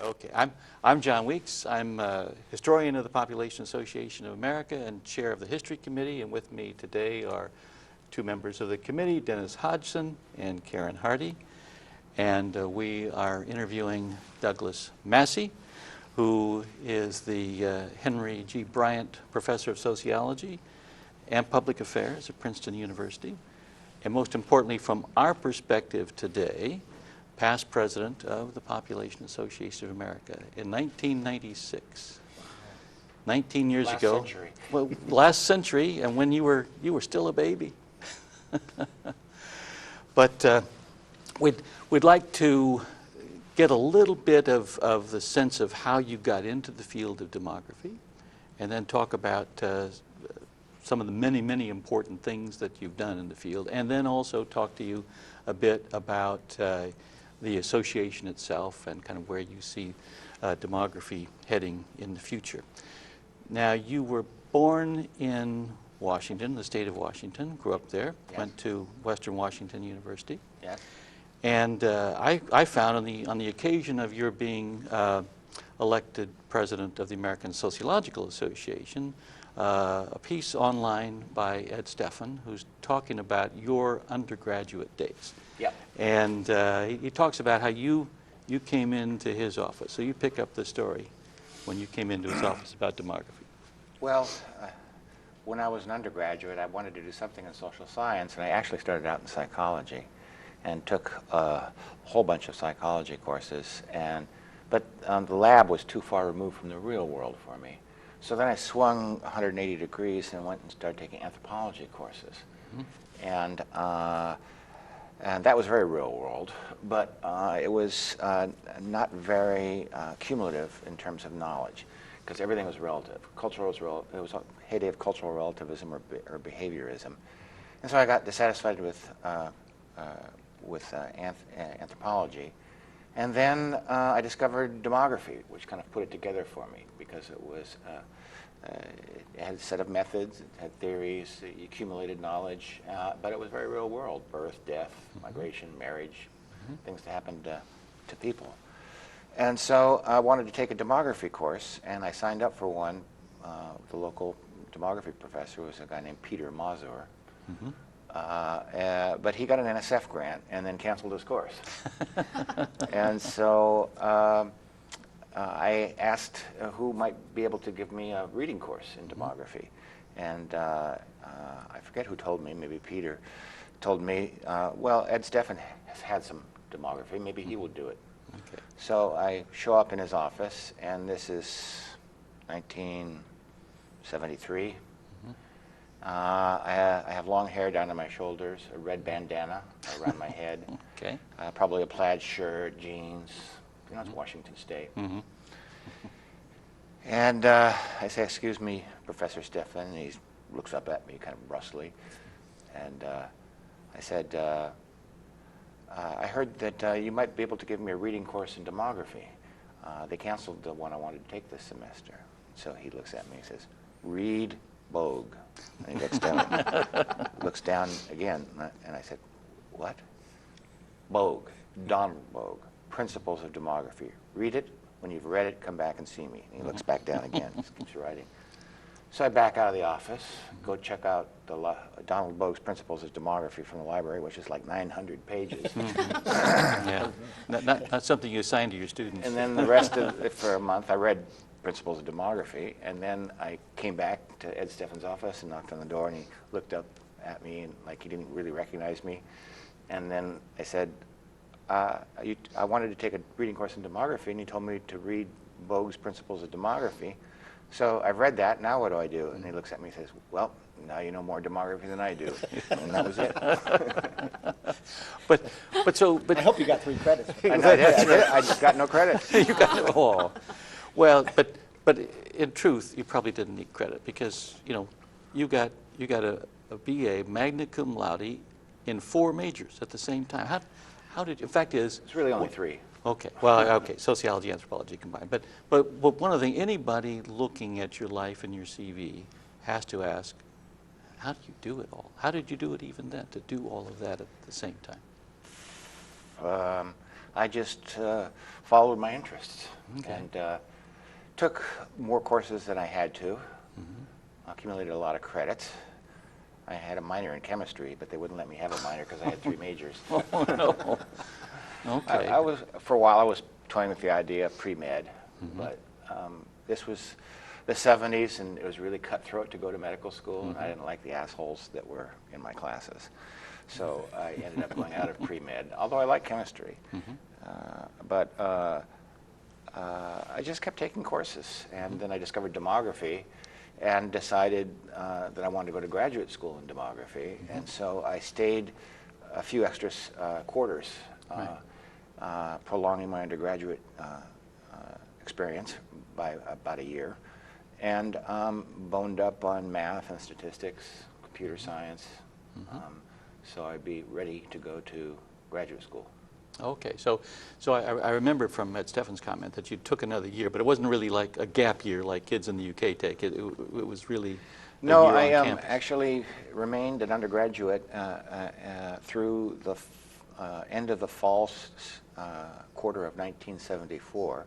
Okay, I'm John Weeks. I'm a historian of the Population Association of America and chair of the History Committee, and with me today are two members of the committee, Dennis Hodgson and Karen Hardy. And we are interviewing Douglas Massey, who is the Henry G. Bryant Professor of Sociology and Public Affairs at Princeton University. And most importantly, from our perspective today, past president of the Population Association of America in 1996. 19 years ago. Last century. Well, last century, and when you were still a baby. But we'd like to get a little bit of the sense of how you got into the field of demography, and then talk about some of the many important things that you've done in the field, and then also talk to you a bit about the association itself and kind of where you see demography heading in the future. Now, you were born in Washington, the state of Washington, grew up there, Yes. Went to Western Washington University. Yes. And I found on the occasion of your being elected president of the American Sociological Association, a piece online by Ed Stephan, who's talking about your undergraduate days. Yep. And he talks about how you came into his office. So you pick up the story when you came into his office about demography. Well, when I was an undergraduate, I wanted to do something in social science, and I actually started out in psychology and took a whole bunch of psychology courses. But the lab was too far removed from the real world for me. So then I swung 180 degrees and went and started taking anthropology courses. Mm-hmm. And that was very real world, but it was not very cumulative in terms of knowledge, because everything was relative. Cultural was it was a heyday of cultural relativism or behaviorism. And so I got dissatisfied with anthropology. And then I discovered demography, which kind of put it together for me, because it was it had a set of methods, it had theories, it accumulated knowledge, but it was very real world: birth, death, migration, marriage, things that happened to people. And so I wanted to take a demography course, and I signed up for one. The local demography professor was a guy named Peter Mazur. But he got an NSF grant and then canceled his course. And so I asked who might be able to give me a reading course in demography. And I forget who told me, maybe Peter told me, well, Ed Stephan has had some demography, maybe he will do it. Okay. So I show up in his office, and this is 1973. I have long hair down to my shoulders, a red bandana around my head, Okay. Probably a plaid shirt, jeans. You know, it's Washington State. And I say, "Excuse me, Professor Stephan," and he looks up at me kind of brusquely. And I said, "I heard that you might be able to give me a reading course in demography. They canceled the one I wanted to take this semester." So he looks at me and says, "Read Bogue." And he looks down again, and I said, "What?" Bogue, Donald Bogue, Principles of Demography. Read it. When you've read it, come back and see me. And he looks back down again, just keeps writing. So I back out of the office, go check out Donald Bogue's Principles of Demography from the library, which is like 900 pages. Yeah, not something you assign to your students. And then the rest of it, for a month, I read Principles of Demography, and then I came back to Ed Stephan's office and knocked on the door, and he looked up at me and like he didn't really recognize me. And then I said, I wanted to take a reading course in demography, and he told me to read Bogue's Principles of Demography. So I've read that, now what do I do? And he looks at me and says, "Well, now you know more demography than I do." And that was it. But I hope you got 3 credits. I did. I just got no credit. You got it all. Well, but in truth, you probably didn't need credit, because you got a BA magna cum laude in 4 majors at the same time. How did you? The fact is, It's really only 3. Okay. Well, okay. Sociology, anthropology combined. But one of the things, anybody looking at your life and your CV has to ask, how did you do it all? How did you do it even then, to do all of that at the same time? I just followed my interests Okay. and took more courses than I had to, accumulated a lot of credits. I had a minor in chemistry, but they wouldn't let me have a minor because I had 3 majors. Oh, no. Okay. I was, for a while, I was toying with the idea of pre-med, but this was the 70s, and it was really cutthroat to go to medical school, and I didn't like the assholes that were in my classes. So I ended up going out of pre-med, although I like chemistry. But I just kept taking courses, and then I discovered demography and decided that I wanted to go to graduate school in demography, and so I stayed a few extra quarters, prolonging my undergraduate experience by about a year, and boned up on math and statistics, computer science, so I'd be ready to go to graduate school. Okay, so I remember from Ed Steffen's comment that you took another year, but it wasn't really like a gap year like kids in the UK take. It was really a No, year I on campus. actually remained an undergraduate through the end of the fall quarter of 1974.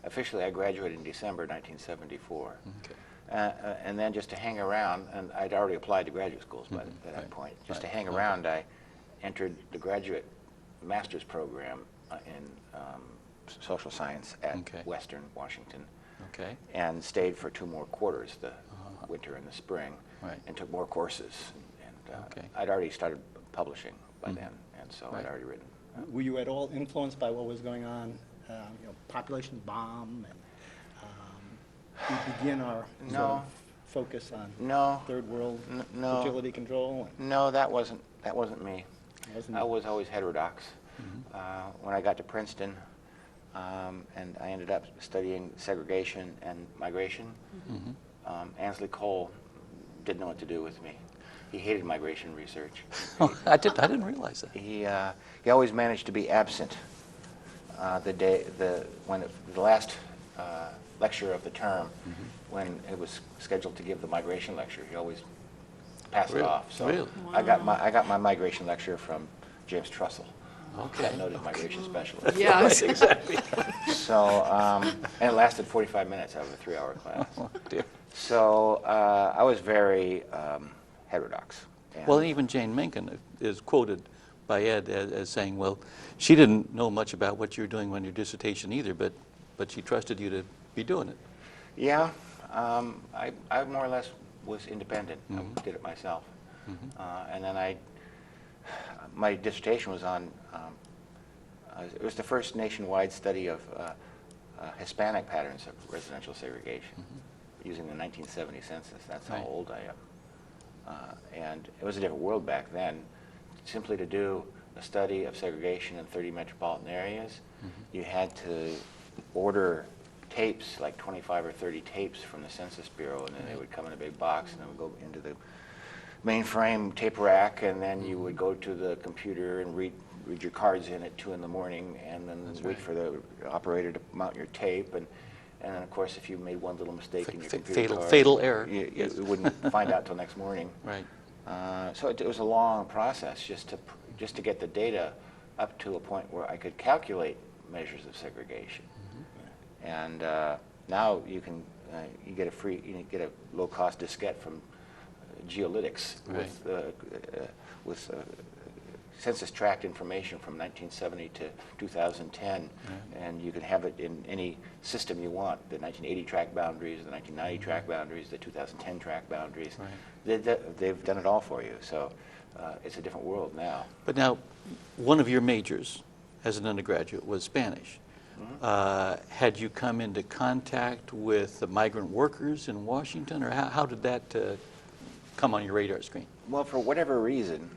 Officially, I graduated in December 1974. Okay. And then just to hang around, and I'd already applied to graduate schools by that point, just to hang around, I entered the graduate master's program in social science at Western Washington, and stayed for 2 more quarters, the winter and the spring, and took more courses. And I'd already started publishing by then, and so I'd already written. Were you at all influenced by what was going on, population bomb, and we begin our sort of focus on third world fertility control? No, that wasn't me. Wasn't I was always heterodox. When I got to Princeton, and I ended up studying segregation and migration, Ansley Cole didn't know what to do with me. He hated migration research. Oh, I didn't realize that. He always managed to be absent the last lecture of the term, when it was scheduled to give the migration lecture. He always passed it off. So Really? I got my migration lecture from James Trussell, a noted migration specialist. Yeah, Exactly. So and it lasted 45 minutes out of a 3-hour class. Oh, dear. So I was very heterodox. And Well, even Jane Mencken is quoted by Ed as saying, well, she didn't know much about what you were doing on your dissertation either, but she trusted you to be doing it. Yeah, I more or less was independent. I did it myself. And then my dissertation was on, it was the first nationwide study of Hispanic patterns of residential segregation using the 1970 census. That's how old I am. And it was a different world back then. Simply to do a study of segregation in 30 metropolitan areas, you had to order tapes, like 25 or 30 tapes from the Census Bureau, and then they would come in a big box, and then would go into the mainframe tape rack, and then you would go to the computer and read your cards in at 2 in the morning, and then wait for the operator to mount your tape, and then of course if you made one little mistake in your computer card, fatal error. You wouldn't find out till next morning. Right. So it was a long process just to get the data up to a point where I could calculate measures of segregation. And now you can you get a low-cost diskette from Geolytics with census tract information from 1970 to 2010, and you can have it in any system you want. The 1980 tract boundaries, the 1990 tract boundaries, the 2010 tract boundaries. They've done it all for you. So it's a different world now. But now, one of your majors as an undergraduate was Spanish. Had you come into contact with the migrant workers in Washington, or how did that come on your radar screen? Well, for whatever reason,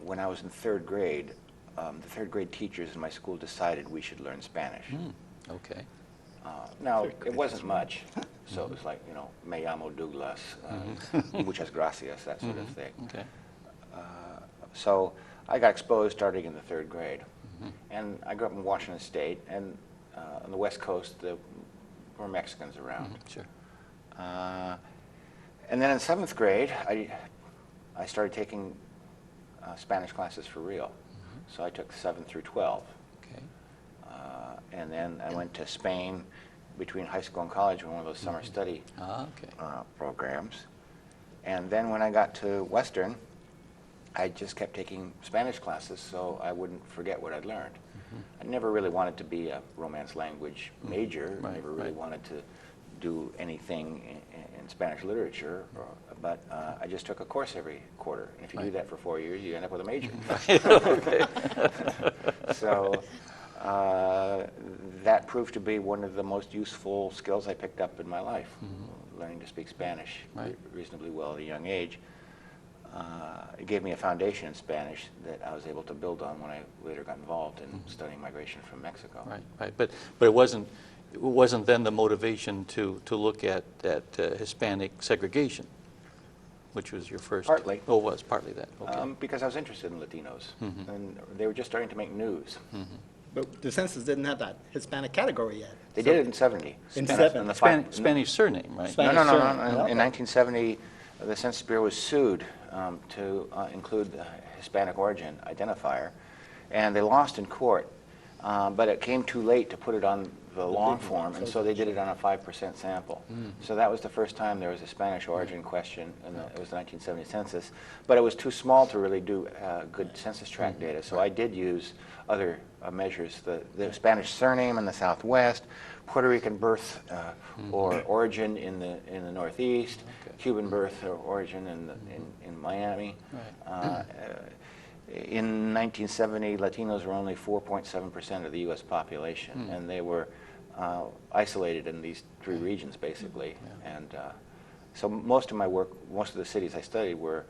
when I was in 3rd grade, the 3rd grade teachers in my school decided we should learn Spanish. Okay. Now, it wasn't much, so it was like, me llamo Douglas, muchas gracias, that sort of thing. Okay. So I got exposed starting in the 3rd grade. And I grew up in Washington State, and on the West Coast, there were Mexicans around. Sure. And then in 7th grade, I started taking Spanish classes for real. So I took 7 through 12. Okay. and then I went to Spain between high school and college in one of those summer study programs. And then when I got to Western, I just kept taking Spanish classes so I wouldn't forget what I'd learned. I never really wanted to be a Romance language major. I never really wanted to do anything in Spanish literature, but I just took a course every quarter. And if you do that for 4 years, you end up with a major. So that proved to be one of the most useful skills I picked up in my life, learning to speak Spanish reasonably well at a young age. It gave me a foundation in Spanish that I was able to build on when I later got involved in studying migration from Mexico. Right. But it wasn't then the motivation to look at Hispanic segregation, which was your first. Partly. Oh, it was partly that. Okay. Because I was interested in Latinos, and they were just starting to make news. But the census didn't have that Hispanic category yet. They did it in 70. In 70. Spanish surname, right? Spanish No. surname. In 1970, the Census Bureau was sued to include the Hispanic origin identifier, and they lost in court. But it came too late to put it on the long form, and so they did it on a 5% sample. So that was the first time there was a Spanish origin question, and it was the 1970 census. But it was too small to really do good census tract data, so I did use other measures, the Spanish surname in the Southwest, Puerto Rican birth or origin in the Northeast, Cuban birth or origin in Miami. In 1970, Latinos were only 4.7% of the U.S. population, and they were isolated in these 3 regions, basically. And so most of my work, most of the cities I studied were,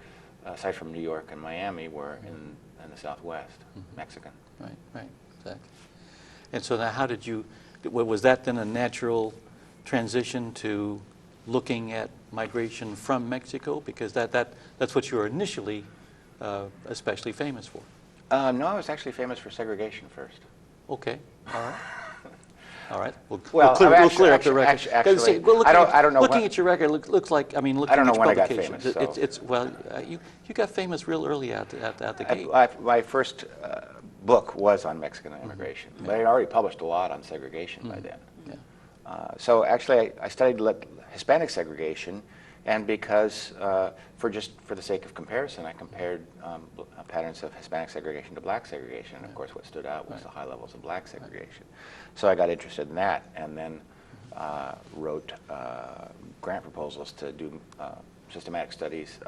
aside from New York and Miami, were in the Southwest, Mexican. Right, exactly. And so now how did you, was that then a natural transition to looking at migration from Mexico? Because that's what you were initially especially famous for. No, I was actually famous for segregation first. Okay, all right. All right, we'll clear up the record. Actually, I don't know. Looking at your record looks like, I mean, looking I don't know at when your I got publications, famous. So. You got famous real early at the gate. My first book was on Mexican immigration, but I had already published a lot on segregation by then. So actually, I studied Hispanic segregation, and because for the sake of comparison, I compared patterns of Hispanic segregation to black segregation, and of course what stood out was the high levels of black segregation. So I got interested in that, and then wrote grant proposals to do systematic studies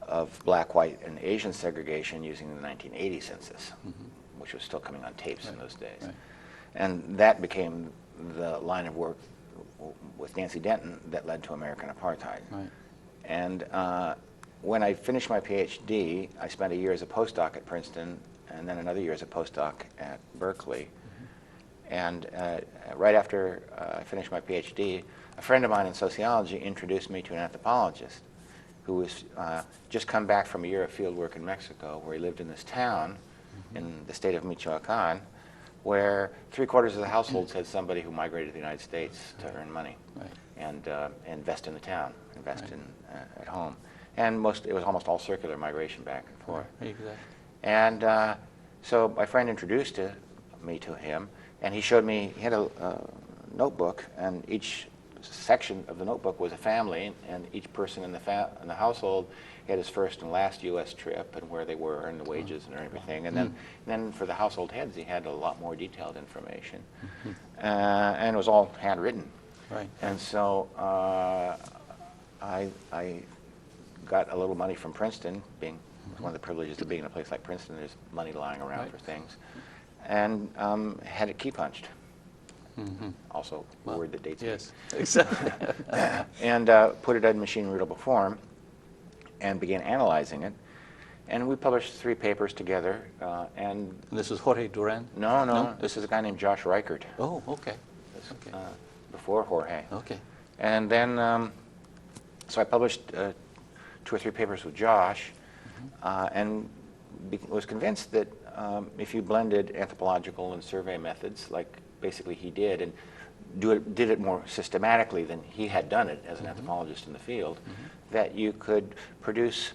of black, white, and Asian segregation using the 1980 census, which was still coming on tapes in those days. And that became the line of work with Nancy Denton that led to American apartheid. And when I finished my PhD, I spent a year as a postdoc at Princeton, and then another year as a postdoc at Berkeley. And right after I finished my PhD, a friend of mine in sociology introduced me to an anthropologist who was just come back from a year of field work in Mexico, where he lived in this town in the state of Michoacan, where 3/4 of the households had somebody who migrated to the United States to earn money and invest in the town, invest in at home. And it was almost all circular migration back and forth. Exactly. And so my friend introduced me to him, and he showed me, he had a notebook, and each section of the notebook was a family, and each person in the household had his first and last U.S. trip and where they were and the wages and everything. And then for the household heads, he had a lot more detailed information. And it was all handwritten. And so I got a little money from Princeton, being one of the privileges of being in a place like Princeton. There's money lying around for things. And had it key punched. Also a word that dates me. Yes, exactly. And put it in machine readable form and began analyzing it. And we published 3 papers together. And this is Jorge Duran? No. This is a guy named Josh Reichert. Oh, okay. Before Jorge. Okay. And then, so I published 2 or 3 papers with Josh, and was convinced that if you blended anthropological and survey methods, like basically he did, and did it more systematically than he had done it as an anthropologist in the field, that you could produce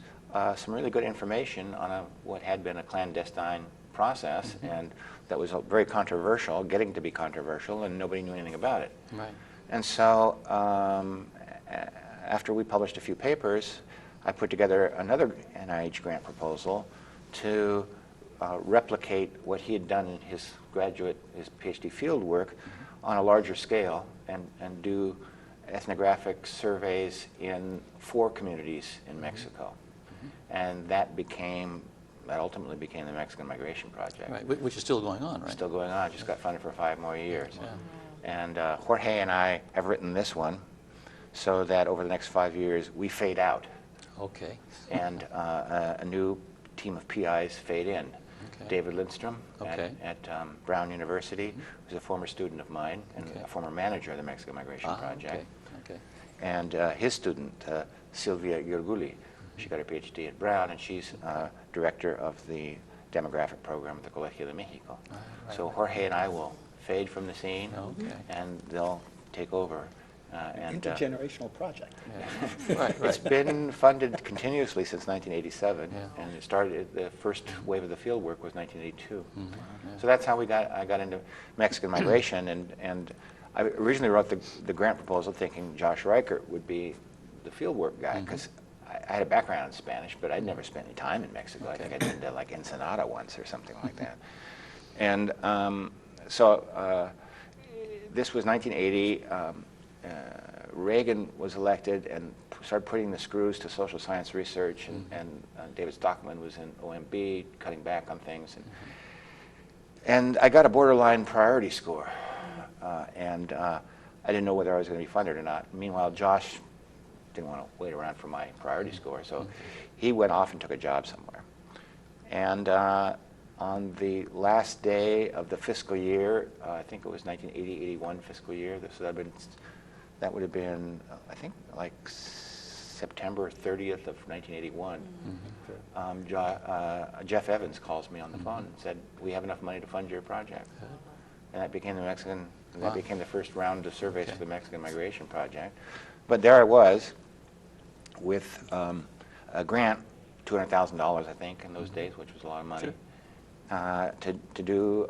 some really good information on what had been a clandestine process, and that was very controversial, getting to be controversial, and nobody knew anything about it. Right. And so after we published a few papers, I put together another NIH grant proposal to replicate what he had done in his PhD field work on a larger scale, and do ethnographic surveys in 4 communities in Mexico. And that ultimately became the Mexican Migration Project. Right, which is still going on, right? Still going on, just got funded for 5 more years. Yeah. And Jorge and I have written this one so that over the next 5 years we fade out. Okay. And a new team of PIs fade in. Okay. David Lindstrom Okay. at Brown University, who's a former student of mine and Okay. a former manager of the Mexican Migration Project. Okay. Okay. And his student, Silvia Yurguli, she got her PhD at Brown, and she's director of the demographic program at the Colegio de Mexico. Right, So Jorge and I will fade from the scene, Okay. and they'll take over. Intergenerational project. Yeah. Right, It's right. been funded continuously since 1987, Yeah. and it started. The first wave of the field work was 1982. Yeah. So that's how I got into Mexican migration, and I originally wrote the grant proposal thinking Josh Reichert would be the fieldwork guy, because I had a background in Spanish, but I'd never spent any time in Mexico. Okay. I think I'd been to like Ensenada once or something like that. And so this was 1980. Reagan was elected and started putting the screws to social science research, and David Stockman was in OMB, cutting back on things. And I got a borderline priority score, and I didn't know whether I was going to be funded or not. Meanwhile, Josh didn't want to wait around for my priority score, so he went off and took a job somewhere. And on the last day of the fiscal year, I think it was 1980-81 fiscal year, so that would have been, I think, like September 30th of 1981. Jeff Evans calls me on the phone and said, "We have enough money to fund your project." And that became that became the first round of surveys for the Mexican Migration Project. But there I was with a grant, $200,000, I think, in those days, which was a lot of money, to do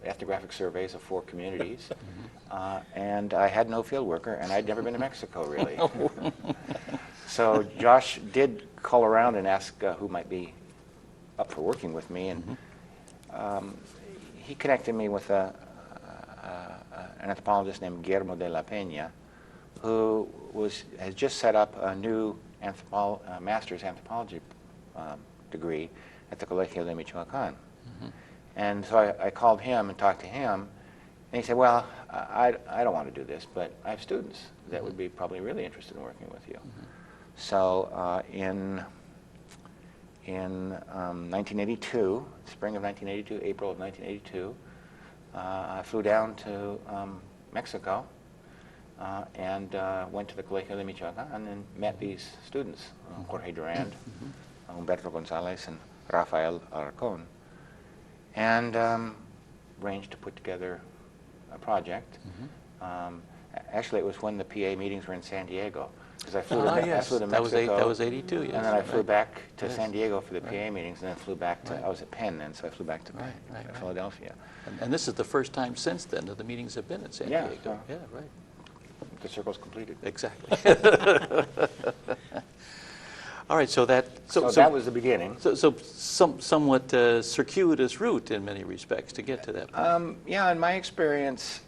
ethnographic surveys of 4 communities. And I had no field worker, and I'd never been to Mexico, really. So Josh did call around and ask who might be up for working with me, and he connected me with an anthropologist named Guillermo de la Peña, who has just set up a new master's anthropology degree at the Colegio de Michoacán. And so I called him and talked to him, and he said, "Well, I don't want to do this, but I have students that would be probably really interested in working with you." So in 1982, spring of 1982, April of 1982, I flew down to Mexico and went to the Colegio de Michoacán and met these students, Jorge Durand, Humberto González, and Rafael Alarcón, and arranged to put together a project. Actually, it was when the PA meetings were in San Diego, because I flew to Mexico. That was 82, yes. And then I flew back to San Diego for the PA meetings, and then flew back to, I was at Penn then, so I flew back to Philadelphia. And this is the first time since then that the meetings have been in San Diego. Yeah, right. The circle's completed. Exactly. All right, so that was the beginning. So somewhat circuitous route in many respects to get to that point. Yeah, in my experience,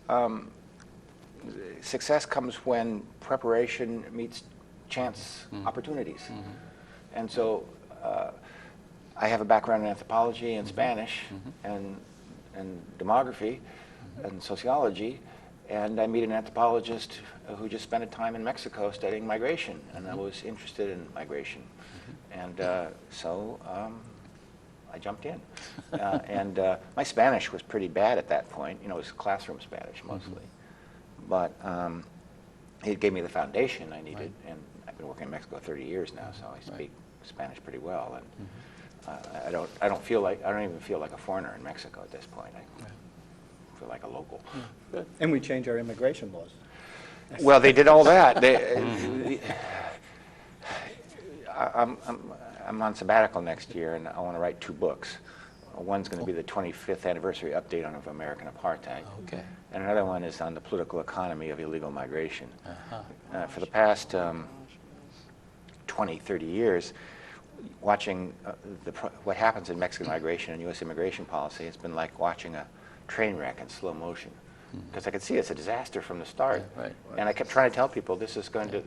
success comes when preparation meets chance opportunities. And so I have a background in anthropology and Spanish and demography and sociology, and I meet an anthropologist who just spent a time in Mexico studying migration, and I was interested in migration. And so I jumped in. And my Spanish was pretty bad at that point. You know, it was classroom Spanish mostly. But it gave me the foundation I needed, and I've been working in Mexico 30 years now, so I speak Spanish pretty well. And I don't even feel like a foreigner in Mexico at this point. I feel like a local. Good. And we changed our immigration laws. Well, they did all that. I'm on sabbatical next year, and I want to write 2 books. One's going to be the 25th anniversary update of American apartheid. Okay. And another one is on the political economy of illegal migration. Uh-huh. For the past 20, 30 years, watching what happens in Mexican migration and U.S. immigration policy, it's been like watching a train wreck in slow motion. Because I could see it's a disaster from the start, Yeah, right. and I kept trying to tell people this is going to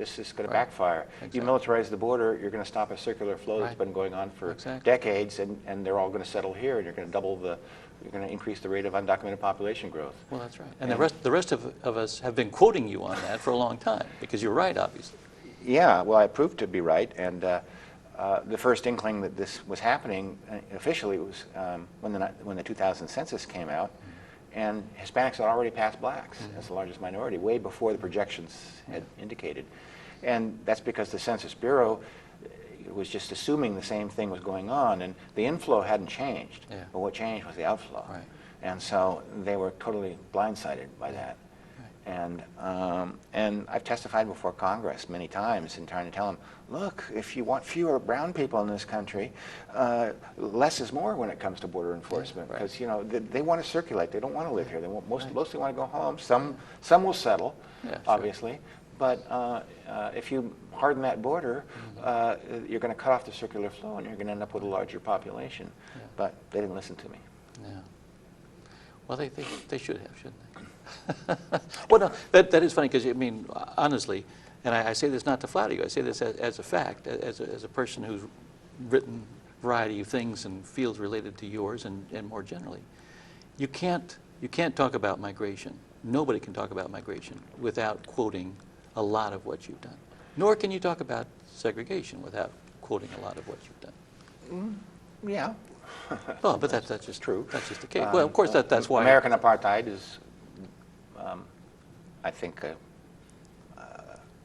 backfire. Exactly. You militarize the border, you're going to stop a circular flow that's Right. been going on for Exactly. decades, and they're all going to settle here, and you're going to increase the rate of undocumented population growth. Well, that's right. And the rest of us have been quoting you on that for a long time, because you're right, obviously. Yeah, well, I proved to be right, and the first inkling that this was happening officially was when the 2000 census came out, and Hispanics had already passed blacks as the largest minority, way before the projections had indicated. And that's because the Census Bureau was just assuming the same thing was going on, and the inflow hadn't changed, Yeah. but what changed was the outflow. Right. And so they were totally blindsided by that. And I've testified before Congress many times in trying to tell them, look, if you want fewer brown people in this country, less is more when it comes to border enforcement. Right. Because they want to circulate. They don't want to live here. They mostly want to go home. Some will settle, Yeah, sure. obviously. But if you harden that border, you're going to cut off the circular flow, and you're going to end up with a larger population. Yeah. But they didn't listen to me. Yeah. Well, they should have, shouldn't they? Well, no, that is funny, because, I mean, honestly, and I say this not to flatter you, I say this as a fact, as a person who's written a variety of things and fields related to yours and more generally. You can't talk about migration. Nobody can talk about migration without quoting a lot of what you've done. Nor can you talk about segregation without quoting a lot of what you've done. Yeah. Well, but that's just True. That's just the case. Well, of course, that's why American apartheid is, I think,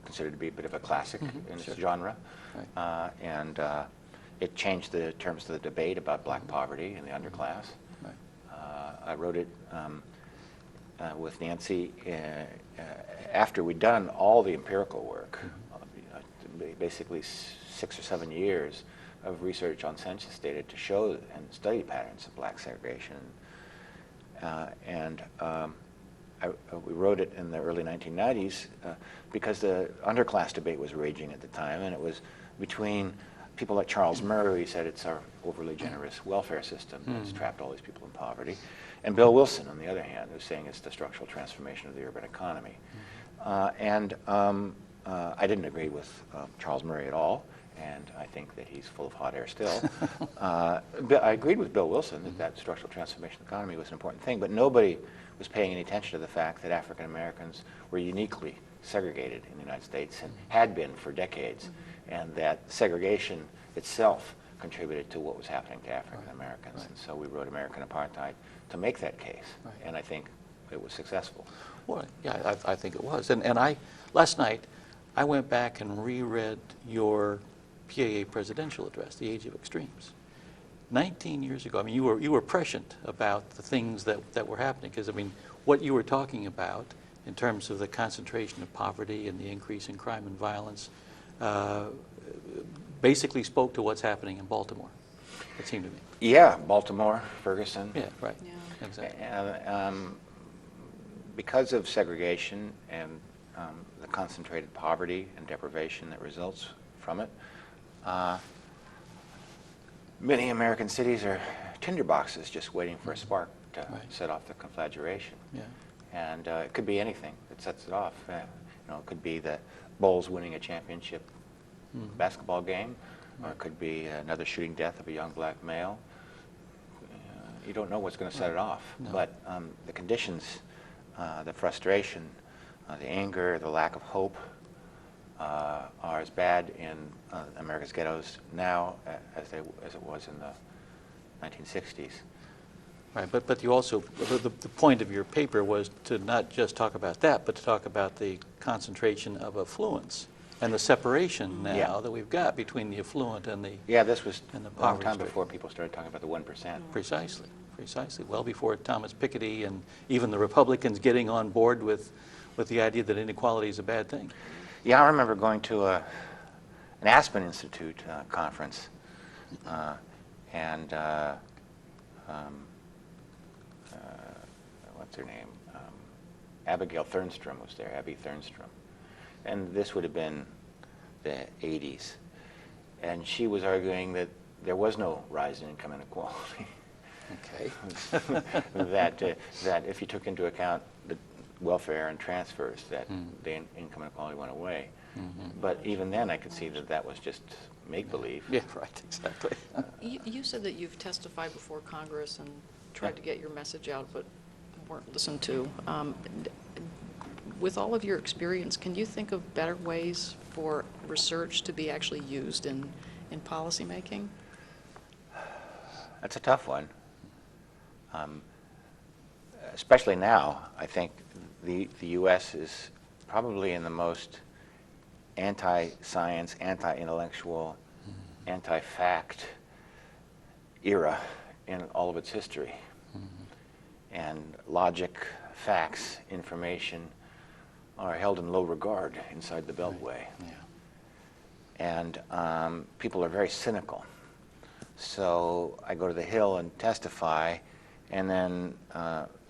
considered to be a bit of a classic in its Sure. genre. Right. And it changed the terms of the debate about black poverty in the underclass. Right. I wrote it with Nancy after we'd done all the empirical work, basically 6 or 7 years of research on census data to show and study patterns of black segregation. We wrote it in the early 1990s because the underclass debate was raging at the time, and it was between people like Charles Murray, who said it's our overly generous welfare system that's trapped all these people in poverty, and Bill Wilson, on the other hand, who's saying it's the structural transformation of the urban economy. I didn't agree with Charles Murray at all, and I think that he's full of hot air still. I agreed with Bill Wilson that structural transformation of the economy was an important thing, but nobody was paying any attention to the fact that African Americans were uniquely segregated in the United States and had been for decades, and that segregation itself contributed to what was happening to African Americans. Right. And so we wrote American Apartheid to make that case, Right. and I think it was successful. Well, yeah, I think it was. And last night, I went back and reread your PAA presidential address, The Age of Extremes. 19 years ago, I mean, you were prescient about the things that were happening, because, I mean, what you were talking about in terms of the concentration of poverty and the increase in crime and violence basically spoke to what's happening in Baltimore, it seemed to me. Yeah, Baltimore, Ferguson. Yeah, right. Yeah. Exactly. Because of segregation and the concentrated poverty and deprivation that results from it, many American cities are tinderboxes just waiting for a spark to Right. set off the conflagration. Yeah. And it could be anything that sets it off. It could be the Bulls winning a championship basketball game, or it could be another shooting death of a young black male. You don't know what's going to set it off, No. but the conditions, the frustration, the anger, the lack of hope are as bad in America's ghettos now as it was in the 1960s. Right, but you also, the point of your paper was to not just talk about that, but to talk about the concentration of affluence and the separation now Yeah. that we've got between the affluent and the... Yeah, this was And the a long poverty time stricken. before people started talking about the 1%. Precisely, well before Thomas Piketty and even the Republicans getting on board with the idea that inequality is a bad thing. Yeah, I remember going to an an Aspen Institute conference, and what's her name? Abigail Thernstrom was there, Abby Thernstrom. And this would have been the 80s. And she was arguing that there was no rise in income inequality. Okay. that if you took into account the welfare and transfers, that the income inequality went away. But even then, I could see that that was just make-believe. Yeah, right, exactly. You said that you've testified before Congress and tried to get your message out, but weren't listened to. With all of your experience, can you think of better ways for research to be actually used in policy making? That's a tough one. Especially now, I think the U.S. is probably in the most anti-science, anti-intellectual, anti-fact era in all of its history. And logic, facts, information are held in low regard inside the Beltway. Yeah. And people are very cynical. So I go to the Hill and testify, and then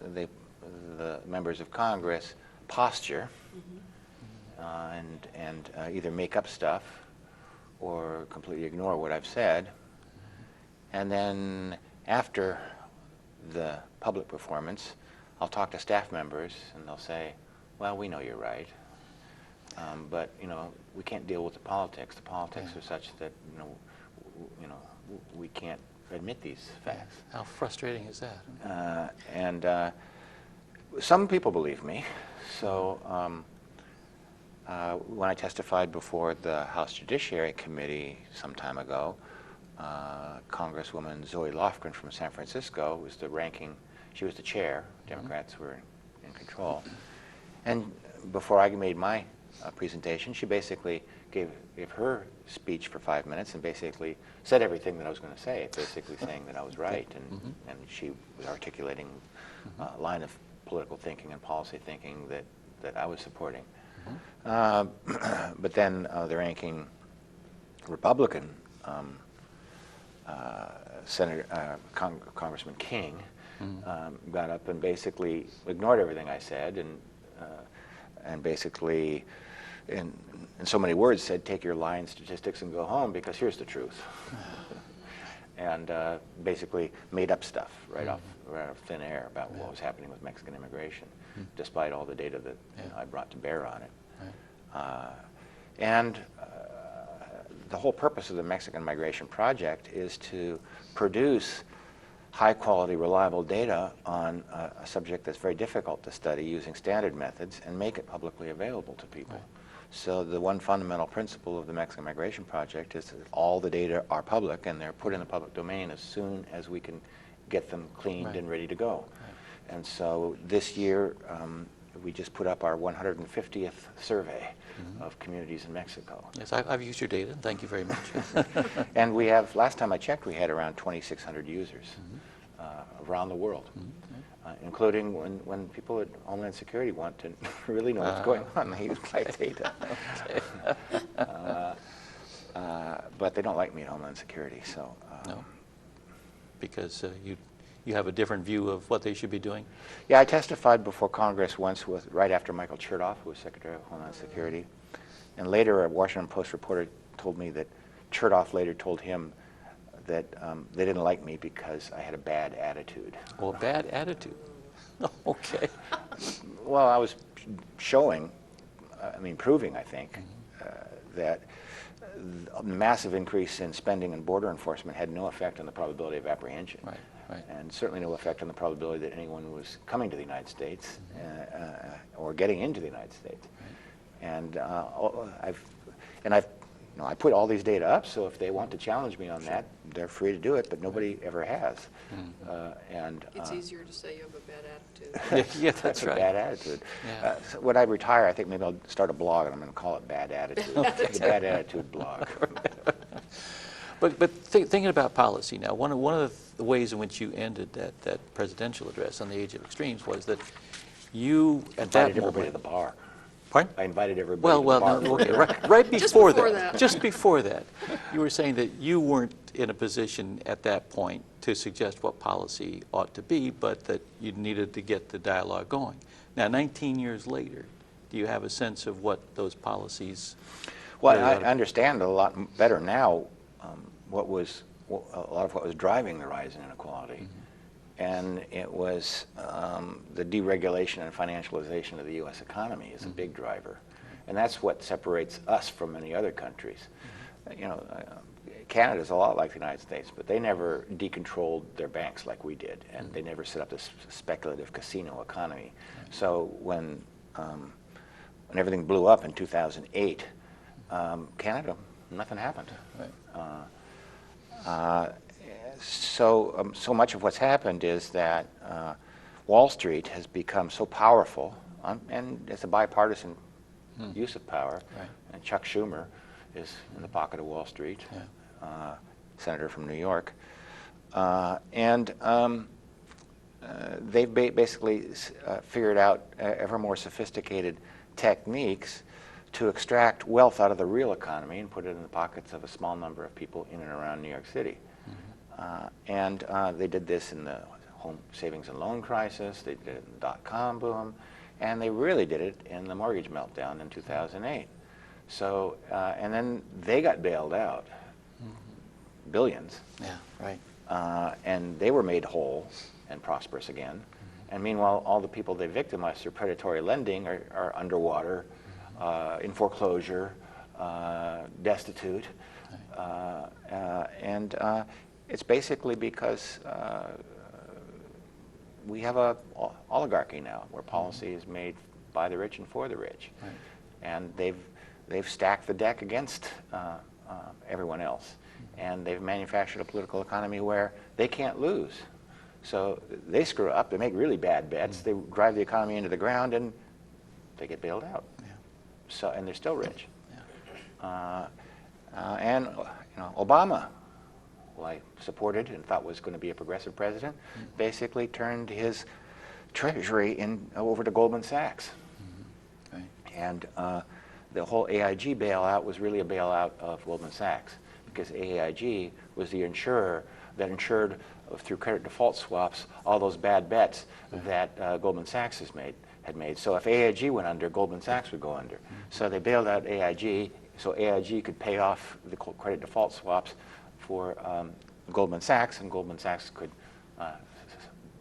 the members of Congress posture and either make up stuff or completely ignore what I've said. And then after the public performance, I'll talk to staff members, and they'll say, well, we know you're right, but we can't deal with the politics. The politics are such that we can't admit these facts. How frustrating is that? And some people believe me. So when I testified before the House Judiciary Committee some time ago, Congresswoman Zoe Lofgren from San Francisco was the ranking. She was the chair. Democrats were in control. And before I made my presentation, she basically gave her speech for 5 minutes and basically said everything that I was going to say, basically saying that I was right, and she was articulating a line of political thinking and policy thinking that I was supporting. But then the ranking Republican, Congressman King, got up and basically ignored everything I said, and basically, in so many words, said, take your lying statistics and go home, because here's the truth. And basically made up stuff right off thin air about what was happening with Mexican immigration, despite all the data that I brought to bear on it. And the whole purpose of the Mexican Migration Project is to produce high-quality, reliable data on a subject that's very difficult to study using standard methods and make it publicly available to people. So the one fundamental principle of the Mexican Migration Project is that all the data are public, and they're put in the public domain as soon as we can get them cleaned and ready to go. And so this year, we just put up our 150th survey of communities in Mexico. Yes, I've used your data. Thank you very much. And we have, last time I checked, we had around 2,600 users around the world, including when people at Homeland Security want to really know what's going on. They use my data. But they don't like me at Homeland Security, so. No, because you have a different view of what they should be doing? Yeah, I testified before Congress once right after Michael Chertoff, who was Secretary of Homeland Security. And later, a Washington Post reporter told me that Chertoff later told him that they didn't like me because I had a bad attitude. Oh, a bad attitude. Okay. Well, I was proving, I think, that the massive increase in spending and border enforcement had no effect on the probability of apprehension. Right. And certainly no effect on the probability that anyone was coming to the United States or getting into the United States. And I put all these data up, so if they want to challenge me on that, they're free to do it, but nobody ever has. It's easier to say you have a bad attitude. Yeah, that's right. A bad attitude. Yeah. So when I retire, I think maybe I'll start a blog, and I'm going to call it Bad Attitude. The Bad Attitude blog. But thinking about policy now, one of the ways in which you ended that presidential address on the age of extremes was that you, at that Invited everybody moment, to the bar. Pardon? I invited everybody Well, to the bar. no, okay, right Just before before that. that. Just before that, you were saying that you weren't in a position at that point to suggest what policy ought to be, but that you needed to get the dialogue going. Now, 19 years later, do you have a sense of what those policies? Well, really ought to I understand a lot better now a lot of what was driving the rise in inequality. Mm-hmm. And it was the deregulation and financialization of the U.S. economy is a big driver. And that's what separates us from many other countries. You know, Canada's a lot like the United States, but they never decontrolled their banks like we did, and they never set up this speculative casino economy. So when everything blew up in 2008, Canada, nothing happened. So much of what's happened is that Wall Street has become so powerful, and it's a bipartisan use of power. Right. And Chuck Schumer is in the pocket of Wall Street, senator from New York, and they've basically figured out ever more sophisticated techniques to extract wealth out of the real economy and put it in the pockets of a small number of people in and around New York City. And they did this in the home savings and loan crisis, they did it in the dot-com boom, and they really did it in the mortgage meltdown in 2008. So, and then they got bailed out, billions. Yeah, right. And they were made whole and prosperous again. And meanwhile, all the people they victimized through predatory lending are underwater, in foreclosure, destitute. And it's basically because we have a oligarchy now where policy is made by the rich and for the rich. Right. And they've stacked the deck against everyone else. And they've manufactured a political economy where they can't lose. So they screw up, they make really bad bets, they drive the economy into the ground, and they get bailed out. Yeah. So, and they're still rich. Yeah. And you know, Obama, who I supported and thought was going to be a progressive president, basically turned his treasury over to Goldman Sachs. Right. And the whole AIG bailout was really a bailout of Goldman Sachs, because AIG was the insurer that insured through credit default swaps all those bad bets that Goldman Sachs had made. So if AIG went under, Goldman Sachs would go under. So they bailed out AIG so AIG could pay off the credit default swaps for Goldman Sachs, and Goldman Sachs could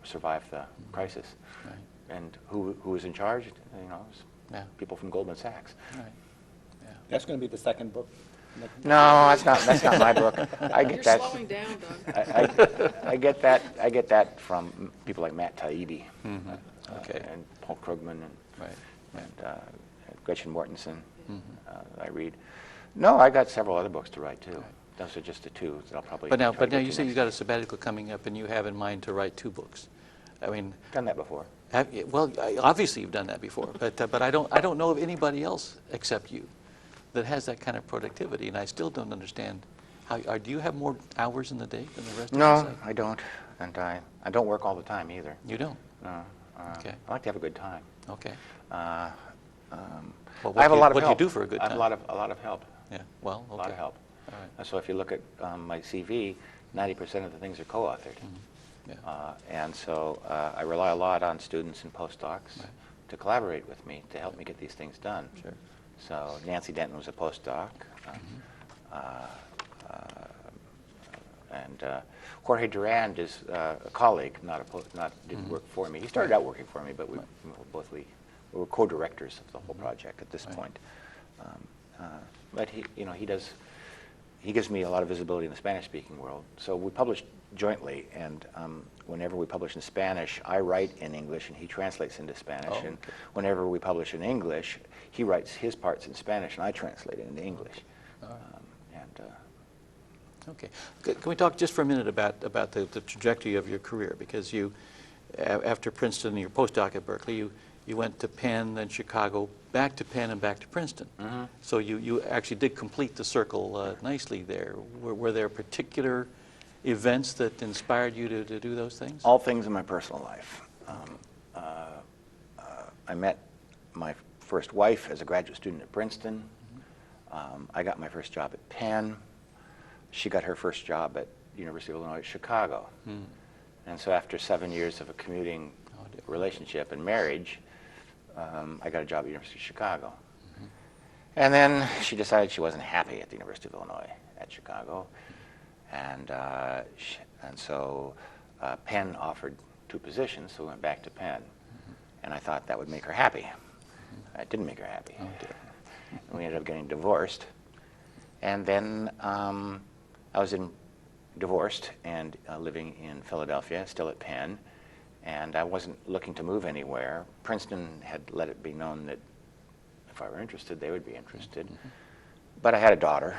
survive the crisis. Right. And who was in charge? You know, it was people from Goldman Sachs. Right. Yeah. That's going to be the second book. No, that's not my book. I get You're that. slowing down, Doug. I get that from people like Matt Taibbi, Okay. and Paul Krugman, and, Right. and Gretchen Mortensen. I read. No, I got several other books to write too. Those are just the two that I'll probably. But now try to get you to say you next. got a sabbatical coming up, and you have in mind to write 2 books. I mean, Done that before. obviously you've done that before, but I don't know of anybody else except you that has that kind of productivity, and I still don't understand how. Do you have more hours in the day than the rest of us? No, I don't, and I don't work all the time either. You don't. No. Okay. I like to have a good time. Okay. I have a lot of help. What do you do for a good I time? have a lot of help. Yeah. Well, okay. A lot of help. All right. So if you look at my CV, 90% of the things are co-authored. Yeah. And so I rely a lot on students and postdocs Right. to collaborate with me to help me get these things done. Sure. So Nancy Denton was a postdoc. And Jorge Durand is a colleague, didn't work for me. He started out working for me, but we were co-directors of the whole project at this point. But he gives me a lot of visibility in the Spanish-speaking world. So we publish jointly, and whenever we publish in Spanish, I write in English and he translates into Spanish. Oh, And okay. whenever we publish in English, he writes his parts in Spanish and I translate it into English. All right. And Okay. Can we talk just for a minute about the trajectory of your career? Because you, after Princeton and your postdoc at Berkeley, you went to Penn, then Chicago, back to Penn, and back to Princeton. So you actually did complete the circle nicely there. Were there particular events that inspired you to do those things? all things in my personal life. I met my first wife as a graduate student at Princeton. I got my first job at Penn. She got her first job at University of Illinois at Chicago. And so after 7 years of a commuting relationship and marriage, I got a job at the University of Chicago. And then she decided she wasn't happy at the University of Illinois at Chicago. And so Penn offered 2 positions, so we went back to Penn. And I thought that would make her happy. It didn't make her happy. Oh, dear. And we ended up getting divorced. And then I was divorced and living in Philadelphia, still at Penn. And I wasn't looking to move anywhere. Princeton had let it be known that if I were interested, they would be interested. But I had a daughter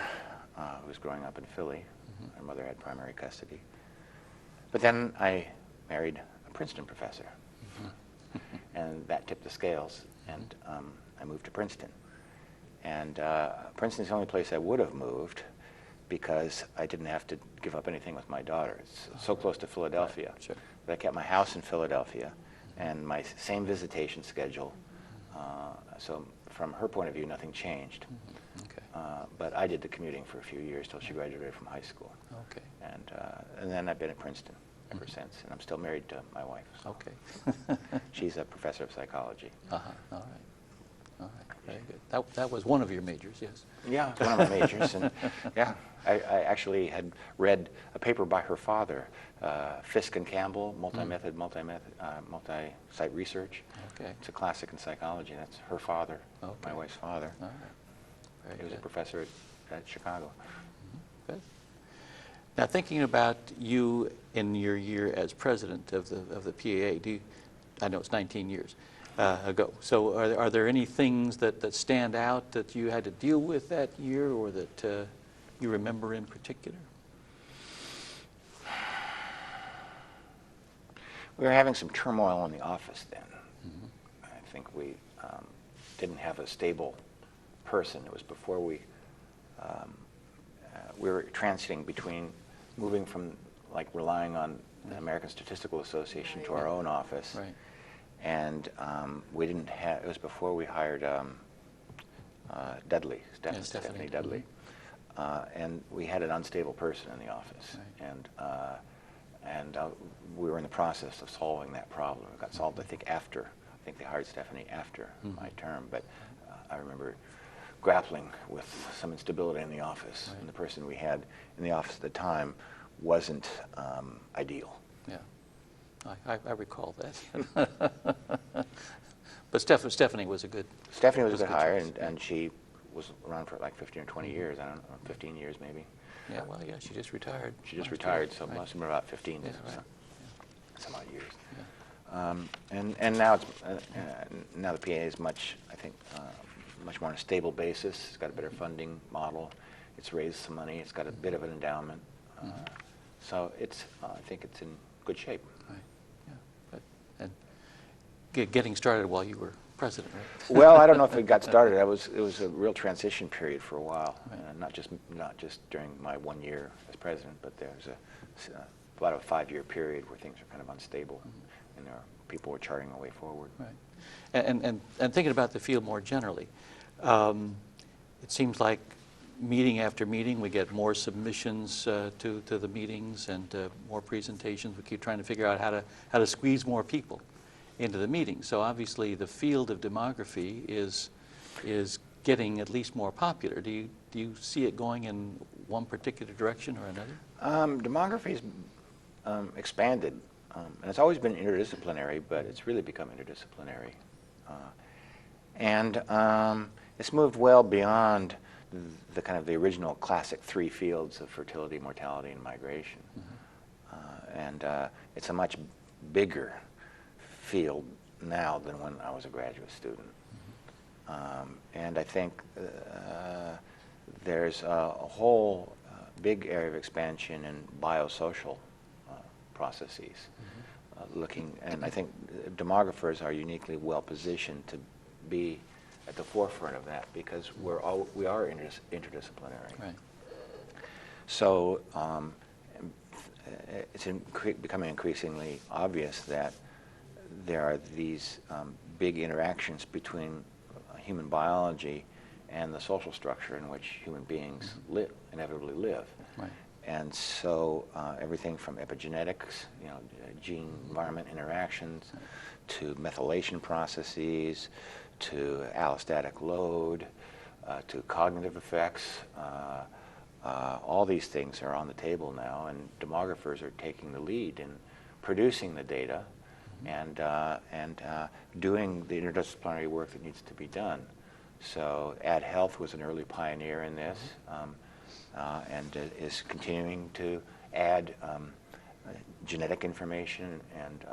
who was growing up in Philly. Her mother had primary custody. But then I married a Princeton professor. And that tipped the scales, and I moved to Princeton. And Princeton's the only place I would have moved because I didn't have to give up anything with my daughter. It's so close to Philadelphia. Sure. But I kept my house in Philadelphia and my same visitation schedule. So from her point of view, nothing changed. Okay. But I did the commuting for a few years till she graduated from high school. Okay. And then I've been at Princeton ever since, and I'm still married to my wife. So. Okay. She's a professor of psychology. All right. All right. Very good. That was one of your majors, yes? Yeah, it's one of my majors. And yeah, I actually had read a paper by her father, Fisk and Campbell, multi-method, multi-site research. Okay. It's a classic in psychology. That's her father, Okay. my wife's father. All right. Very He was a good. professor at Chicago. Good. Now, thinking about you in your year as president of the PAA, I know it's 19 years ago. So, are there any things that stand out that you had to deal with that year, or that you remember in particular? We were having some turmoil in the office then. I think we didn't have a stable person. It was before we were transiting between moving from like relying on the American Statistical Association to our own office. Right. And we didn't have, it was before we hired Dudley, Stephanie Dudley. And we had an unstable person in the office. Right. And we were in the process of solving that problem. It got solved, I think they hired Stephanie after my term, but I remember grappling with some instability in the office. Right. And the person we had in the office at the time wasn't ideal. Yeah. I recall that. But Stephanie was a good... Stephanie was a good hire, choice. and she was around for like 15 or 20 years. I don't know, 15 years maybe. Yeah, well, yeah, she just retired. She just last retired, year. so Right. must have been about 15 Yeah, right. some odd years. Yeah. And now it's now the PA is much, I think, much more on a stable basis. It's got a better funding model. It's raised some money. It's got a bit of an endowment. So it's I think it's in good shape. Right. Yeah. But, and getting started while you were president, right? Well, I don't know if it got started. It was a real transition period for a while, Right. not just during my 1 year as president, but there was about a 5-year period where things are kind of unstable, and people were charting a way forward. Right. And thinking about the field more generally, it seems like meeting after meeting, we get more submissions to the meetings and more presentations. We keep trying to figure out how to squeeze more people into the meeting. So obviously, the field of demography is getting at least more popular. Do you see it going in one particular direction or another? Demography's expanded, and it's always been interdisciplinary, but it's really become interdisciplinary. And it's moved well beyond the kind of the original classic 3 fields of fertility, mortality, and migration. And it's a much bigger field now than when I was a graduate student. And I think there's a whole big area of expansion in biosocial processes. And I think demographers are uniquely well positioned to be at the forefront of that because we are interdisciplinary. Right. So it's becoming increasingly obvious that there are these big interactions between human biology and the social structure in which human beings inevitably live. Right. And so everything from epigenetics, gene-environment interactions, to methylation processes, to allostatic load, to cognitive effects. All these things are on the table now, and demographers are taking the lead in producing the data and doing the interdisciplinary work that needs to be done. So AdHealth was an early pioneer in this, and is continuing to add genetic information and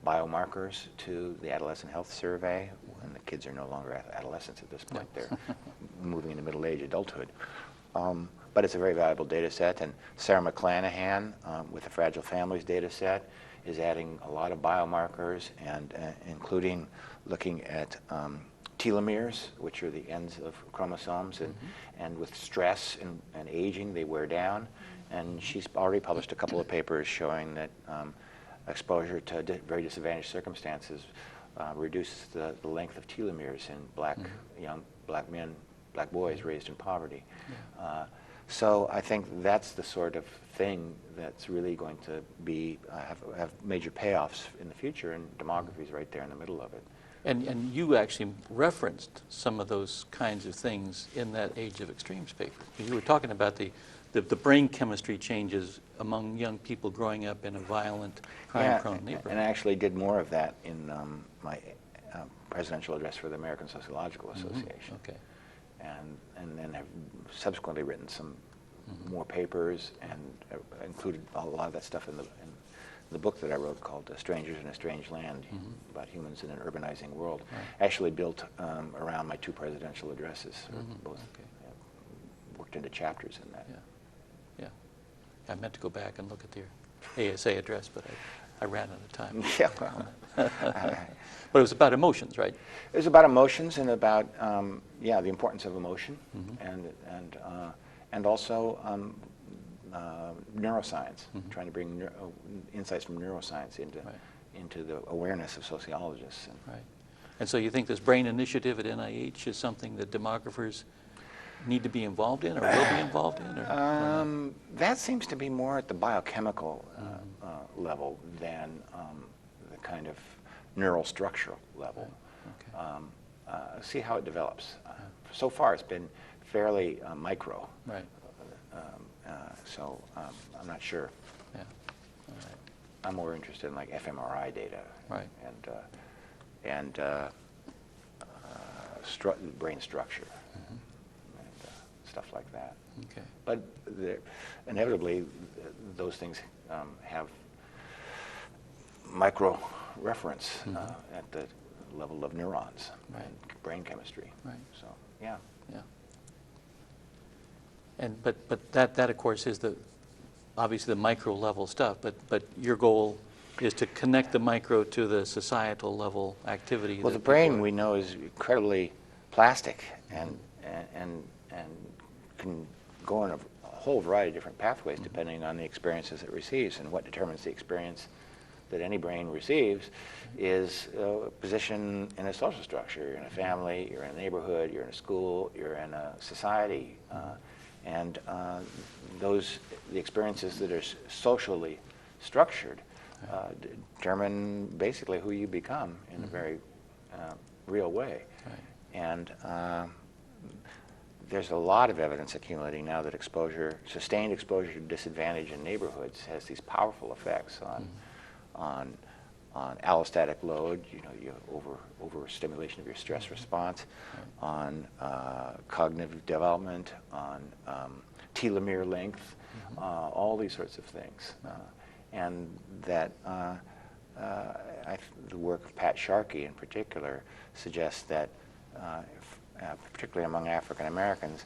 biomarkers to the Adolescent Health Survey. And the kids are no longer adolescents at this point. They're moving into middle age, adulthood. But it's a very valuable data set. And Sarah McClanahan, with the Fragile Families data set, is adding a lot of biomarkers, and including looking at telomeres, which are the ends of chromosomes, and with stress and aging, they wear down. And she's already published a couple of papers showing that exposure to very disadvantaged circumstances reduces the length of telomeres in young black men, black boys raised in poverty. So I think that's the sort of thing that's really going to be have major payoffs in the future, and demography is right there in the middle of it. And you actually referenced some of those kinds of things in that Age of Extremes paper. You were talking about the brain chemistry changes among young people growing up in a violent, crime-prone neighborhood. And I actually did more of that in my presidential address for the American Sociological Association. Okay. And then have subsequently written some more papers, and included a lot of that stuff in the book that I wrote called Strangers in a Strange Land, about humans in an urbanizing world. Right. Actually built around my 2 presidential addresses, both worked into chapters in that. Yeah. I meant to go back and look at your ASA address, but I ran out of time. Yeah, well. But it was about emotions, right? It was about emotions and about the importance of emotion, and also neuroscience, trying to bring insights from neuroscience into the awareness of sociologists. Right. And so you think this brain initiative at NIH is something that demographers need to be involved in, or will be involved in? Or that seems to be more at the biochemical level than the kind of neural structural level. Okay. See how it develops. So far, it's been fairly micro. Right. So I'm not sure. Yeah. All right. I'm more interested in like fMRI data. Right. And brain structure. And stuff like that. Okay. But inevitably, those things have micro reference at the level of neurons and brain chemistry. Right. So, yeah. Yeah. And but that of course is obviously the micro level stuff. But your goal is to connect the micro to the societal level activity. Well, the brain we know is incredibly plastic and can go in a whole variety of different pathways depending on the experiences it receives. And what determines the experience that any brain receives is a position in a social structure. You're in a family, you're in a neighborhood, you're in a school, you're in a society. And the experiences that are socially structured determine basically who you become in a very real way. Right. And there's a lot of evidence accumulating now that sustained exposure to disadvantage in neighborhoods has these powerful effects on allostatic load, you overstimulation of your stress response, on cognitive development, on telomere length, all these sorts of things. And that the work of Pat Sharkey in particular suggests that, particularly among African Americans,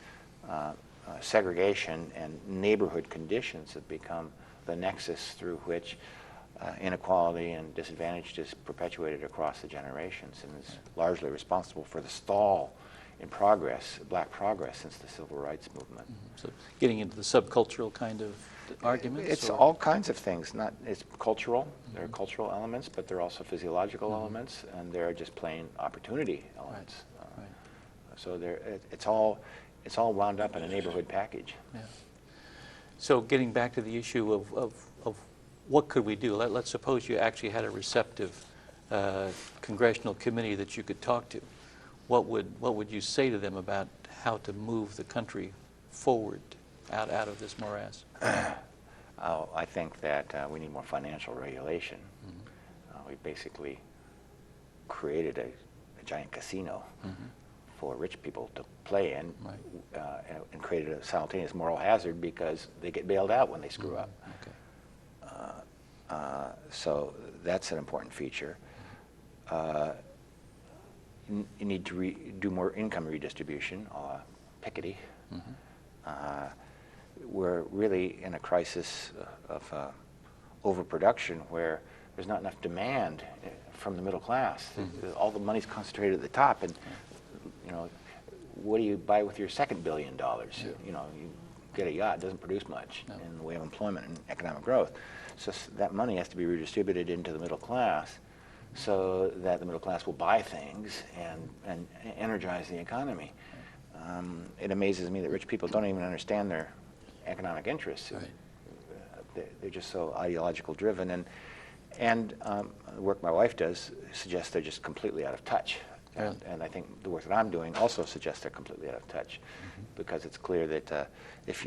segregation and neighborhood conditions have become the nexus through which inequality and disadvantage is perpetuated across the generations, and is largely responsible for the stall in progress, black progress, since the civil rights movement. So getting into the subcultural kind of arguments? It's all kinds of things. It's cultural. There are cultural elements, but there are also physiological elements, and there are just plain opportunity elements. So it's all wound up in a neighborhood package. Yeah. So getting back to the issue of what could we do? Let's suppose you actually had a receptive congressional committee that you could talk to. What would you say to them about how to move the country forward out of this morass? I think that we need more financial regulation. We basically created a giant casino for rich people to play in, and created a simultaneous moral hazard because they get bailed out when they screw up. Okay. So that's an important feature. You need to do more income redistribution, Piketty. We're really in a crisis of overproduction where there's not enough demand from the middle class. All the money's concentrated at the top, and what do you buy with your second $1 billion? You get a yacht, it doesn't produce much in the way of employment and economic growth. So that money has to be redistributed into the middle class so that the middle class will buy things and energize the economy. It amazes me that rich people don't even understand their economic interests. Right. They're just so ideological driven, and the work my wife does suggests they're just completely out of touch. Really? And I think the work that I'm doing also suggests they're completely out of touch, because it's clear that if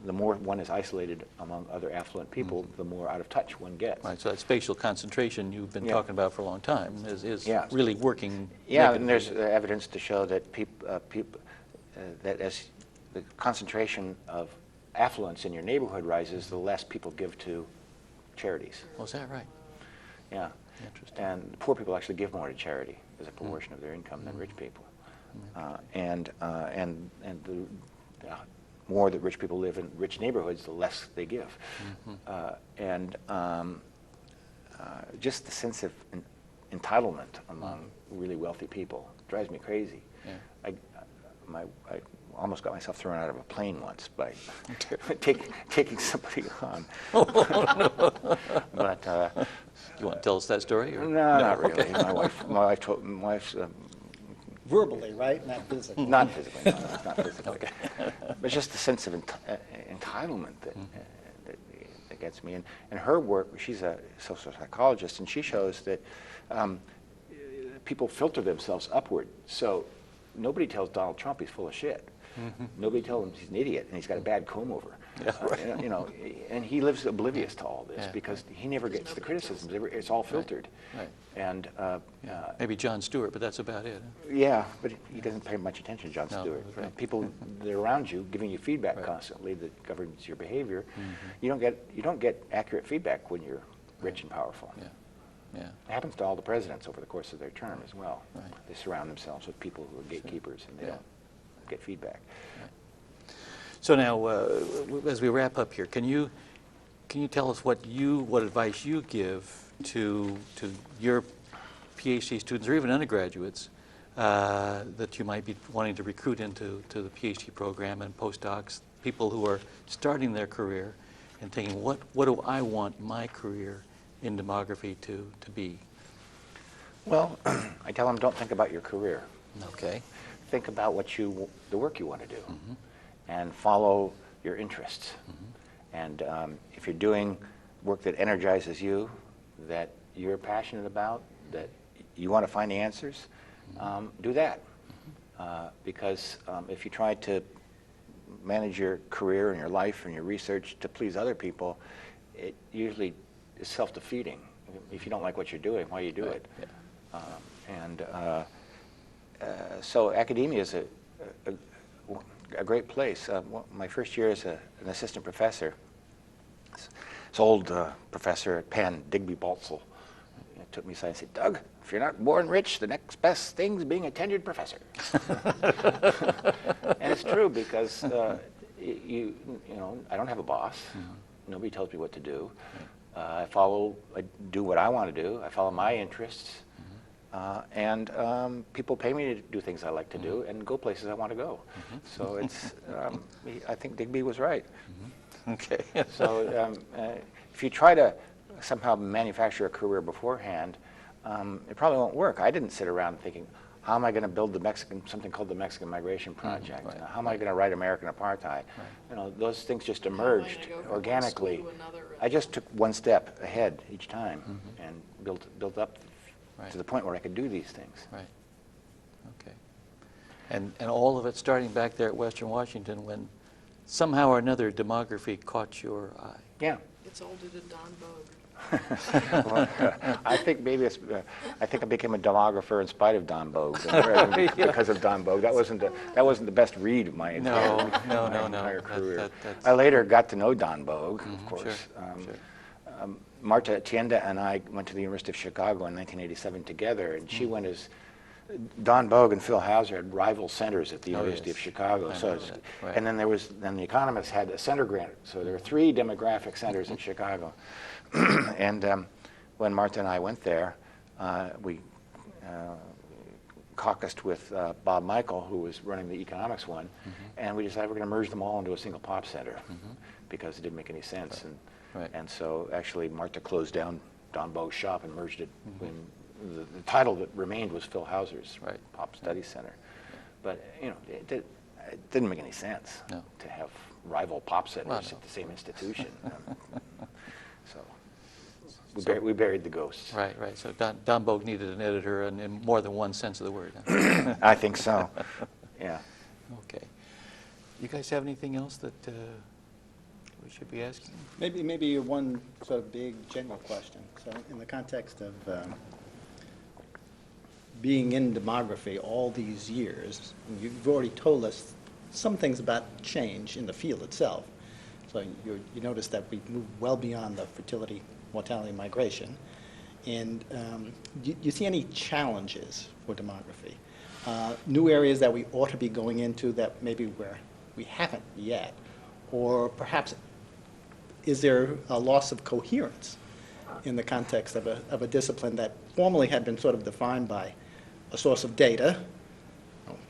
the more one is isolated among other affluent people, the more out of touch one gets. Right, so that spatial concentration you've been talking about for a long time is really working. Yeah, and there's evidence to show that that as the concentration of affluence in your neighborhood rises, the less people give to charities. Oh, is that right? Yeah. Interesting. And poor people actually give more to charity as a proportion of their income than rich people. And the more that rich people live in rich neighborhoods, the less they give. Just the sense of entitlement among really wealthy people drives me crazy. Yeah. I almost got myself thrown out of a plane once by taking somebody on. But you want to tell us that story? Or? No, not really. Okay. My wife's verbally, right? Not physically. Not physically. No, not physically. Okay. But just the sense of entitlement that gets me. And her work, she's a social psychologist, and she shows that people filter themselves upward. So nobody tells Donald Trump he's full of shit. Nobody tells him he's an idiot and he's got a bad comb over. Yeah, right. And he lives oblivious to all this because he never gets the criticisms. It's all filtered. Right. And maybe Jon Stewart, but that's about it. yeah, but he doesn't pay much attention to Jon No, Stewart. that's right. People that are around you giving you feedback constantly that governs your behavior. You don't get accurate feedback when you're rich and powerful. Yeah. It happens to all the presidents over the course of their term as well. Right. They surround themselves with people who are gatekeepers, and they don't get feedback. So now, as we wrap up here, can you tell us what advice you give to your PhD students or even undergraduates that you might be wanting to recruit into the PhD program and postdocs, people who are starting their career and thinking, what do I want my career in demography to be? Well, I tell them, don't think about your career. Okay. Think about the work you want to do, and follow your interests. And if you're doing work that energizes you, that you're passionate about, that you want to find the answers, do that. Because if you try to manage your career and your life and your research to please other people, it usually is self-defeating. If you don't like what you're doing, why you do it? Yeah. So academia is a great place. My first year as an assistant professor, this old professor at Penn, Digby Baltzell, took me aside and said, "Doug, if you're not born rich, the next best thing is being a tenured professor." And it's true, because I don't have a boss. Nobody tells me what to do. I do what I want to do. I follow my interests. And people pay me to do things I like to do and go places I want to go. So it's, I think Digby was right. Okay. So if you try to somehow manufacture a career beforehand, it probably won't work. I didn't sit around thinking, How am I going to build something called the Mexican Migration Project? Right. How am I going to write American Apartheid? Right. You know, those things just How am I emerged gonna go from one organically. school to another? I just took one step ahead each time and built up Right. to the point where I could do these things. Right. Okay. And all of it starting back there at Western Washington when somehow or another demography caught your eye. Yeah. It's all due to Don Bogue. Well, I think maybe I think I became a demographer in spite of Don Bogue, because of Don Bogue. That wasn't the best read of my entire, No. entire career. That's I later got to know Don Bogue, of sure, course. sure. Marta Tienda and I went to the University of Chicago in 1987 together, and she went as Don Bogue and Phil Hauser had rival centers at the University of yes. Chicago. I So, know that. Right. and then the Economists had a center grant. So there were 3 demographic centers in Chicago. And when Marta and I went there, we caucused with Bob Michael, who was running the economics one, and we decided we're going to merge them all into a single pop center because it didn't make any sense. Right. And so actually Marta closed down Don Bogue's shop and merged it. The title that remained was Phil Hauser's Right. Pop Study Center. But you know, it didn't make any sense No. to have rival pop centers Well, no. at the same institution. So we buried the ghosts. Right. So Don Bogue needed an editor in more than one sense of the word. Huh? I think so. Yeah. Okay. You guys have anything else that we should be asking? Maybe one sort of big general question. So in the context of being in demography all these years, and you've already told us some things about change in the field itself. So you notice that we've moved well beyond the fertility, mortality, migration. And do you see any challenges for demography? New areas that we ought to be going into that maybe we haven't yet? Or perhaps is there a loss of coherence in the context of a discipline that formerly had been sort of defined by a source of data,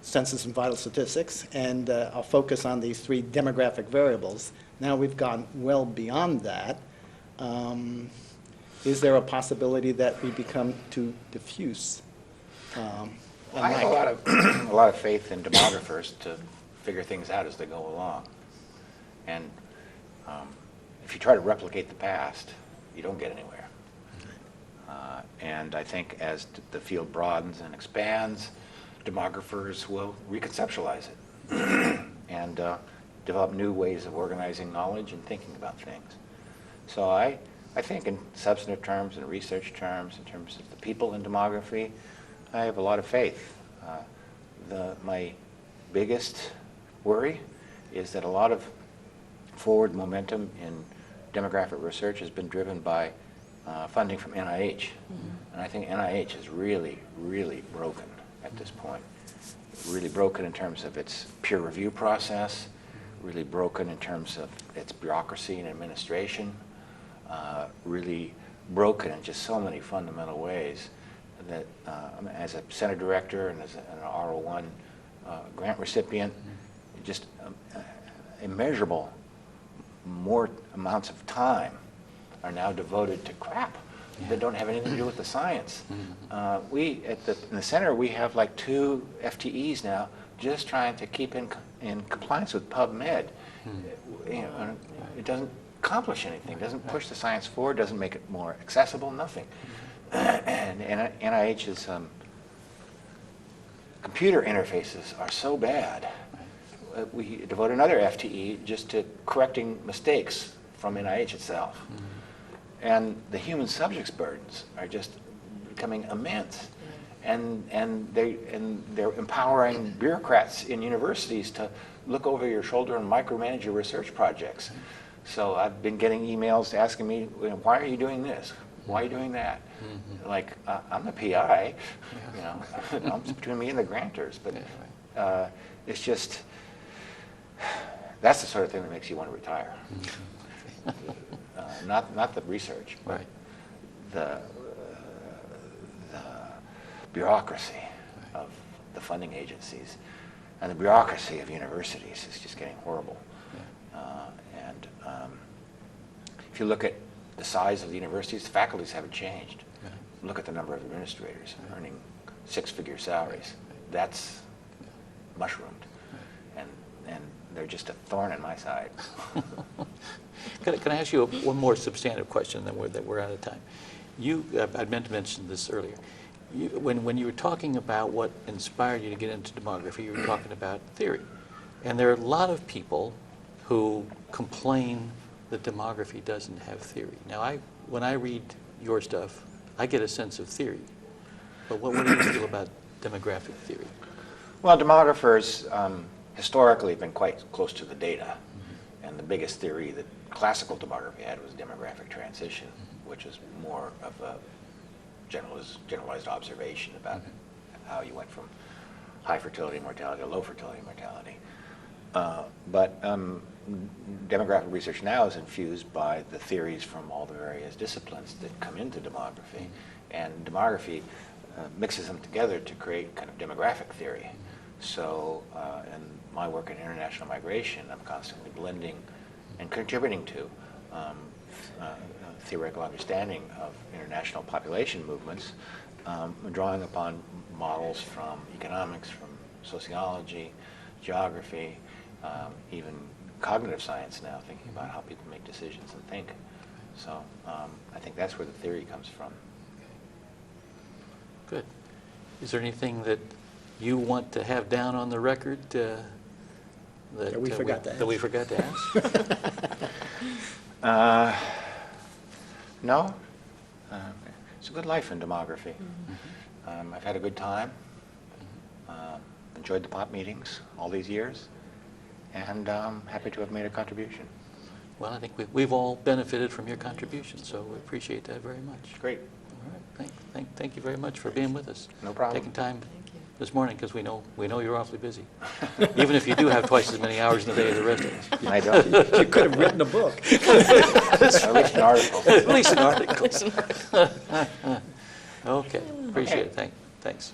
census and vital statistics, and a focus on these 3 demographic variables? Now we've gone well beyond that. Is there a possibility that we become too diffuse? I have a lot of faith in demographers to figure things out as they go along. And if you try to replicate the past, you don't get anywhere. And I think as the field broadens and expands, demographers will reconceptualize it and develop new ways of organizing knowledge and thinking about things. So I think in substantive terms and research terms, in terms of the people in demography, I have a lot of faith. My biggest worry is that a lot of forward momentum in demographic research has been driven by funding from NIH. And I think NIH is really, really broken at this point. Really broken in terms of its peer review process, really broken in terms of its bureaucracy and administration, really broken in just so many fundamental ways that as a center director and as an R01 grant recipient, just immeasurable more amounts of time are now devoted to crap that don't have anything to do with the science. In the center, we have like 2 FTEs now just trying to keep in compliance with PubMed. You know, it doesn't accomplish anything, doesn't push the science forward, doesn't make it more accessible, nothing. And NIH's computer interfaces are so bad. We devote another FTE just to correcting mistakes from NIH itself. And the human subjects burdens are just becoming immense. And they're empowering bureaucrats in universities to look over your shoulder and micromanage your research projects. So I've been getting emails asking me, why are you doing this? Why are you doing that? Like, I'm the PI, you know, it's between me and the grantors. But it's just, that's the sort of thing that makes you want to retire. Not the research, but the bureaucracy of the funding agencies and the bureaucracy of universities is just getting horrible. If you look at the size of the universities, the faculties haven't changed. Look at the number of administrators earning 6-figure salaries. that's mushroomed. And they're just a thorn in my side. Can I ask you one more substantive question, then we're out of time? I meant to mention this earlier. When you were talking about what inspired you to get into demography, you were talking about theory. And there are a lot of people who complain that demography doesn't have theory. Now, when I read your stuff, I get a sense of theory. But what do you feel about demographic theory? Well, demographers historically have been quite close to the data. And the biggest theory that classical demography had was demographic transition, which is more of a generalized observation about how you went from high fertility mortality to low fertility mortality. But demographic research now is infused by the theories from all the various disciplines that come into demography. And demography mixes them together to create kind of demographic theory. So in my work in international migration, I'm constantly blending and contributing to theoretical understanding of international population movements, drawing upon models from economics, from sociology, geography, even cognitive science now, thinking about how people make decisions and think. So I think that's where the theory comes from. Good. Is there anything that you want to have down on the record that we forgot to ask? No. It's a good life in demography. I've had a good time. Enjoyed the pop meetings all these years, and happy to have made a contribution. Well, I think we've all benefited from your contribution, so we appreciate that very much. Great. All right. Thank you very much for being with us. No problem. Taking time this morning, because we know you're awfully busy. Even if you do have twice as many hours in the day as the rest of us. I don't. You could have written a book. At least an article. At least an article. Okay, appreciate it. Thanks.